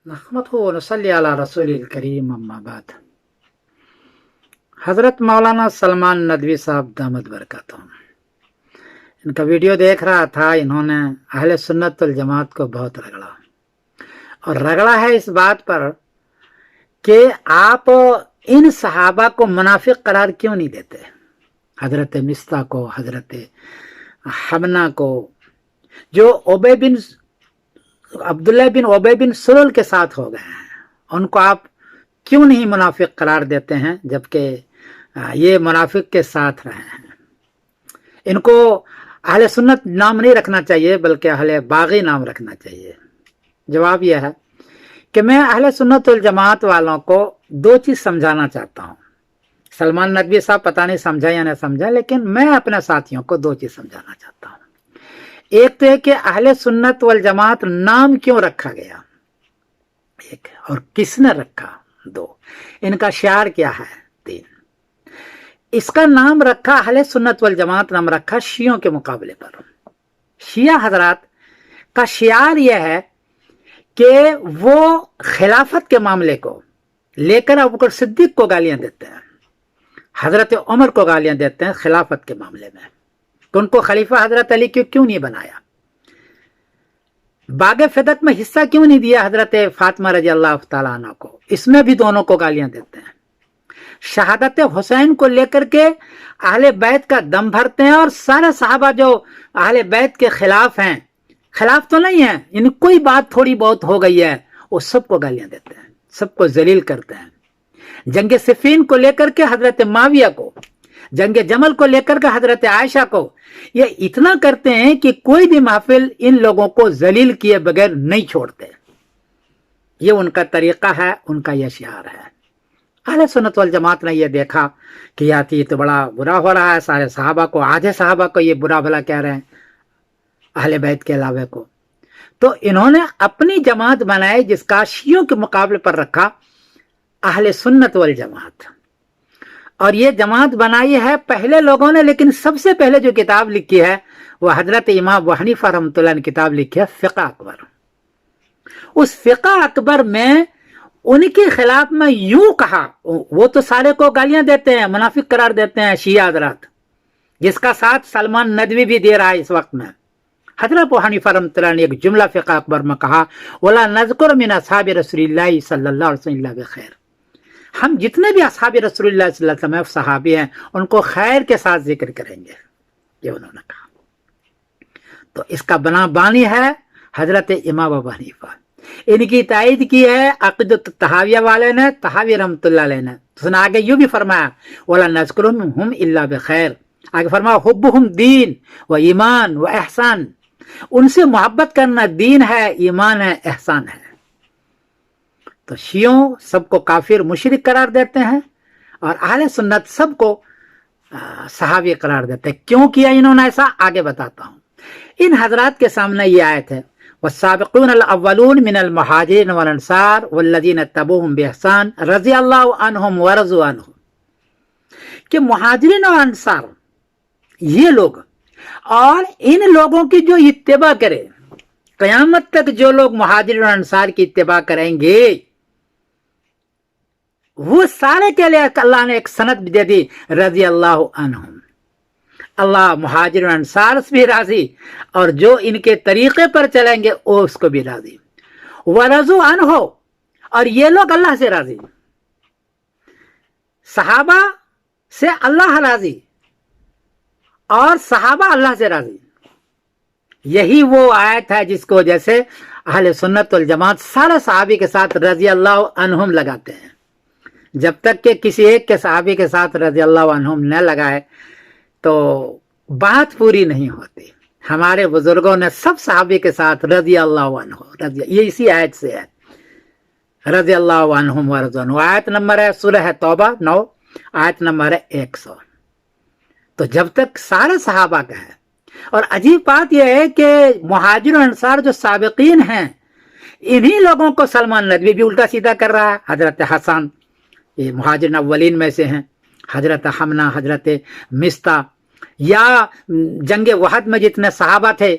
नहमदुहु व नसल्ली अला रसूलिल करीम अम्मा बाद। हज़रत मौलाना सलमान नदवी साहब दामद बरकतहू, इनका वीडियो देख रहा था। इन्होंने अहले सुन्नत वल जमात को बहुत रगड़ा, और रगड़ा है इस बात पर कि आप इन सहाबा को मुनाफिक करार क्यों नहीं देते। हजरत मिस्ता को, हजरत हमना को, जो अब्दुल्ला बिन उबय बिन सलूल के साथ हो गए हैं, उनको आप क्यों नहीं मुनाफिक करार देते हैं, जबकि ये मुनाफिक के साथ रहे हैं। इनको अहले सुन्नत नाम नहीं रखना चाहिए, बल्कि अहले बागी नाम रखना चाहिए। जवाब यह है कि मैं अहले सुन्नत वल जमात वालों को दो चीज़ समझाना चाहता हूँ। सलमान नदवी साहब पता नहीं समझा या नहीं समझा, लेकिन मैं अपने साथियों को दो चीज़ समझाना चाहता हूँ। एक तो है कि अहले सुन्नत वल जमात नाम क्यों रखा गया, एक, और किसने रखा, दो, इनका शियार क्या है, तीन। इसका नाम रखा अहले सुन्नत वल जमात नाम रखा शियों के मुकाबले पर। शिया हजरात का शियार यह है कि वो खिलाफत के मामले को लेकर अबू बकर सिद्दीक को गालियां देते हैं, हजरत उमर को गालियां देते हैं खिलाफत के मामले में। तो उनको खलीफा हजरत अली क्यों नहीं बनाया, बागे फिदक में हिस्सा क्यों नहीं दिया हजरत फातिमा रजी अल्लाह तआला अन्हा को, इसमें भी दोनों को गालियां देते हैं। शहादत हुसैन को लेकर के अहले बैत का दम भरते हैं, और सारे सहाबा जो अहले बैत के खिलाफ हैं, खिलाफ तो नहीं है, इन कोई बात थोड़ी बहुत हो गई है, वो सबको गालियां देते हैं, सबको जलील करते हैं। जंग सिफीन को लेकर के हजरत माविया को, जंग जमल को लेकर के हजरत आयशा को, ये इतना करते हैं कि कोई भी महफिल इन लोगों को जलील किए बगैर नहीं छोड़ते। ये उनका तरीका है, उनका यह शियार है। अहले सुन्नत वल जमात ने यह देखा कि यार ये तो बड़ा बुरा हो रहा है, सारे सहाबा को, आधे सहाबा को ये बुरा भला कह रहे हैं, अहले बैत के अलावे को। तो इन्होंने अपनी जमात बनाई जिसका शियों के मुकाबले पर रखा अहले सुन्नत वल जमात। और ये जमात बनाई है पहले लोगों ने, लेकिन सबसे पहले जो किताब लिखी है वह हजरत इमाम अबू हनीफा रहमतुल्लाह ने किताब लिखी है फ़िक़्ह अकबर। उस फ़िक़्ह अकबर में उनके खिलाफ में यूं कहा, वो तो सारे को गालियां देते हैं, मुनाफिक करार देते हैं शिया हजरात, जिसका साथ सलमान नदवी भी दे रहा है इस वक्त में। हजरत अबू हनीफा रहमतुल्लाह ने एक जुमला फ़िक़्ह अकबर में कहा, वला नज़कुर मिन अस्हाबि रसूलिल्लाह सल्लल्लाहु अलैहि वसल्लम बिखैर, हम जितने भी अस्हाबे रसूलुल्लाह सल्लल्लाहु अलैहि वसल्लम सहाबी हैं उनको खैर के साथ जिक्र करेंगे, ये उन्होंने कहा। तो इसका बानी है हजरत इमाम अबू हनीफा। इनकी तायद की है अक़ीदत तहाविया वाले ने, तहावी रहमतुल्लाह अलैह ने। तो आगे यूं भी फरमाया, वला नज़कुरुहुम इल्ला बिखैर, आगे फरमाया हुब्बुहुम दीन व ईमान व एहसान, उनसे मोहब्बत करना दीन है, ईमान है, एहसान है। तो शियों सबको काफिर मुशरिक करार देते हैं, और अहले सुन्नत सबको सहाबी करार देते हैं। क्यों किया इन्होंने ऐसा, आगे बताता हूँ। इन हजरात के सामने ये आयत है, वस्साबिक़ून अल-अव्वलून मिनल मुहाजिरीन वल अंसार वल्लज़ीना तबऊहुम बिइहसान रज़ियल्लाहु अन्हुम व रज़ू अन्हु, कि मुहाजिरीन और अंसार ये लोग, और इन लोगों की जो इत्तिबा करे, क़यामत तक जो लोग मुहाजिरीन और अंसार की इत्तिबा करेंगे, वो सारे के लिए अल्लाह ने एक सनद दे दी, रजी अल्लाह अन्हुम, अल्लाह मुहाजिर अंसार से भी राजी, और जो इनके तरीके पर चलेंगे वो उसको भी राजी। वरजू अन्हो, और ये लोग अल्लाह से राजी, सहाबा से अल्लाह राजी और सहाबा अल्लाह से राजी। यही वो आयत है जिसको वजह से अहले सुन्नत वल जमात सारे सहाबी के साथ रजी अल्लाह अन्हुम लगाते हैं। जब तक कि किसी एक के सहाबी के साथ रज़ी अल्लाह अन्हुम न लगाए तो बात पूरी नहीं होती। हमारे बुजुर्गों ने सब सहाबी के साथ रज़ी अल्लाह अन्हु, ये इसी आयत से है, रज़ी अल्लाह अन्हुम व रज़ू अन्हु। आयत नंबर है सूरह तौबा 9, आयत नंबर है 100। तो जब तक सारे सहाबा का है, और अजीब बात यह है कि मुहाजिर और अंसार जो साबिकीन हैं, इन्हीं लोगों को सलमान नदवी भी उल्टा सीधा कर रहा है। हजरत हसन ये मुहाजिर अव्वलीन में से हैं, हजरत हमना, हजरत मिस्ता, या जंग वहद में जितने सहाबा थे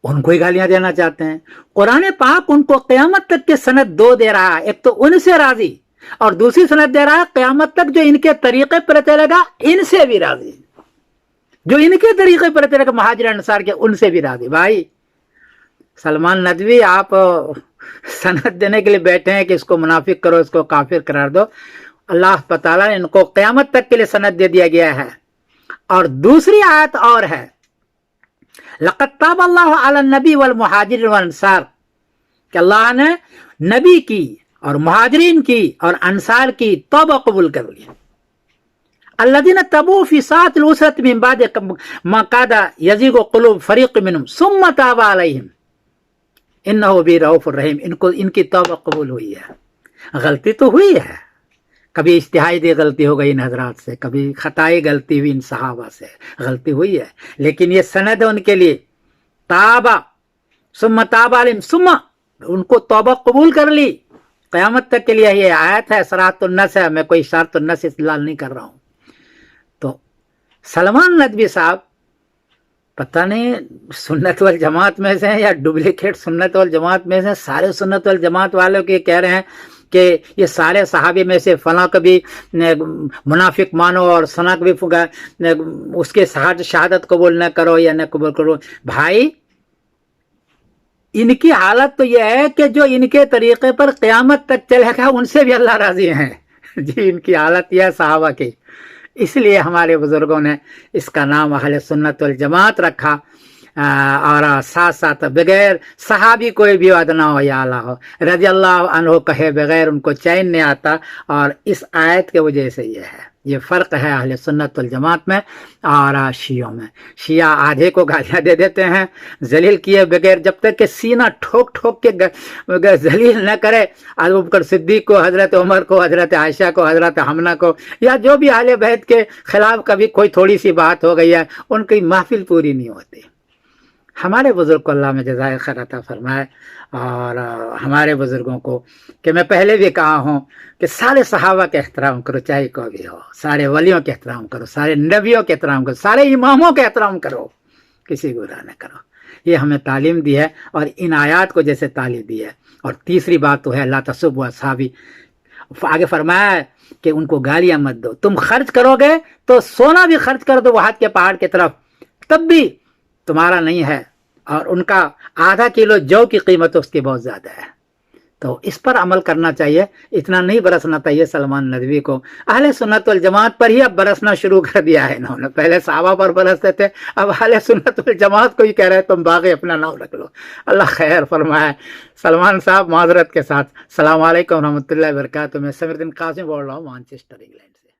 उनको ही गालियां देना चाहते हैं। कुरान पाक उनको क़यामत तक के सनद दो दे रहा है, एक तो उनसे राजी और दूसरी सनद दे रहा है क़यामत तक जो इनके तरीके पर चलेगा इनसे भी राजी, जो इनके तरीके पर चलेगा महाजिर अंसार के उनसे भी राजी। भाई सलमान नदवी आप सनद देने के लिए बैठे हैं कि इसको मुनाफिक करो, इसको काफिर करार दो। अल्लाह ताला ने इनको क़यामत तक के लिए सनद दे दिया गया है। और दूसरी आयत और है, लक़द ताबल्लाहु अला नबी वल मुहाजिरिन वल अंसार, कि अल्लाह ने नबी की और मुहाजिरीन की और अंसार की तौबा कबूल कर ली। अल्लज़ीना तबू फी सातिल उसरत मिन बाद मा कादा यज़ीगु क़ुलूब फ़रीक़ मिनहुम सुम्मा ताबा अलैहिम इन्नहु बि रऊफ़ुर रहीम। इनको इनकी तौबा कबूल हुई है। गलती तो हुई है, कभी इज्तिहादी गलती हो गई इन हजरात से, कभी खताई गलती हुई इन सहाबा से, गलती हुई है, लेकिन ये सनद है उनके लिए। ताबा सुम्मा ताबा अलैहिम, सुम्मा उनको तौबा कबूल कर ली क़यामत तक के लिए। ये आयत है, सरातुन नस है, मैं कोई इशारतुन नस इस्तेमाल नहीं कर रहा हूँ। तो सलमान नदवी साहब पता नहीं सुन्नत वल जमात में से या डुप्लीकेट सुन्नत वल जमात में से। सारे सुन्नत वल जमात वालों के कह रहे हैं कि ये सारे सहाबी में से फला को भी मुनाफिक मानो और सना को भी उसके शहादत कबूल न करो या न कबूल करो। भाई इनकी हालत तो यह है कि जो इनके तरीके पर क़यामत तक चलेगा उनसे भी अल्लाह राजी हैं। जी इनकी हालत यह है सहाबा की। इसलिए हमारे बुजुर्गों ने इसका नाम अहले सुन्नत वल जमात रखा। और साथ साथ बगैर सहाबी कोई भी अदना हो या आला हो, रज़ी अल्लाह अन्हु कहे बगैर उनको चैन नहीं आता। और इस आयत के वजह से ये है, ये फ़र्क है अहले सुन्नत वल जमात में और शियों में। शिया आधे को गालियाँ दे देते हैं जलील किए बगैर, जब तक कि सीना ठोक ठोक के जलील न करे अबू बकर सिद्दीक को, हज़रत उमर को, हज़रत आयशा को, हज़रत हमना को, या जो भी अहले बैत के खिलाफ कभी कोई थोड़ी सी बात हो गई है, उनकी महफिल पूरी नहीं होती। हमारे बुज़ुर्ग को अल्लाह में जज़ाए खैर अता फरमाए। और हमारे बुज़ुर्गों को कि मैं पहले भी कहा हूँ कि सारे सहाबा के एहतराम करो, चाहे कोई भी हो, सारे वलियों के एहतराम करो, सारे नबियों के एहतराम करो, सारे इमामों के एहतराम करो, किसी को बुरा न करो। ये हमें तालीम दी है और इन आयात को जैसे तालीम दी है। और तीसरी बात तो है ला तसुब्बु अस्हाबी, आगे फरमाया कि उनको गालियाँ मत दो। तुम खर्च करोगे तो सोना भी खर्च कर दो वहाद के पहाड़ की तरफ, तब भी तुम्हारा नहीं है। और उनका आधा किलो जौ की कीमत उसकी बहुत ज़्यादा है। तो इस पर अमल करना चाहिए, इतना नहीं बरसना चाहिए सलमान नदवी को। अहले सुन्नत वल जमात पर ही अब बरसना शुरू कर दिया है इन्होंने। पहले सहाबा पर बरसते थे, अब अहले सुन्नत वल जमात को ही कह रहे हैं तुम बागी अपना नाम रख लो। अल्लाह खैर फरमाए। सलमान साहब माजरत के साथ, अस्सलाम वालेकुम रहमतुल्लाहि व बरकातहू। मैं समीरुद्दीन कासिम बोल रहा हूँ मैनचेस्टर इंग्लैंड से।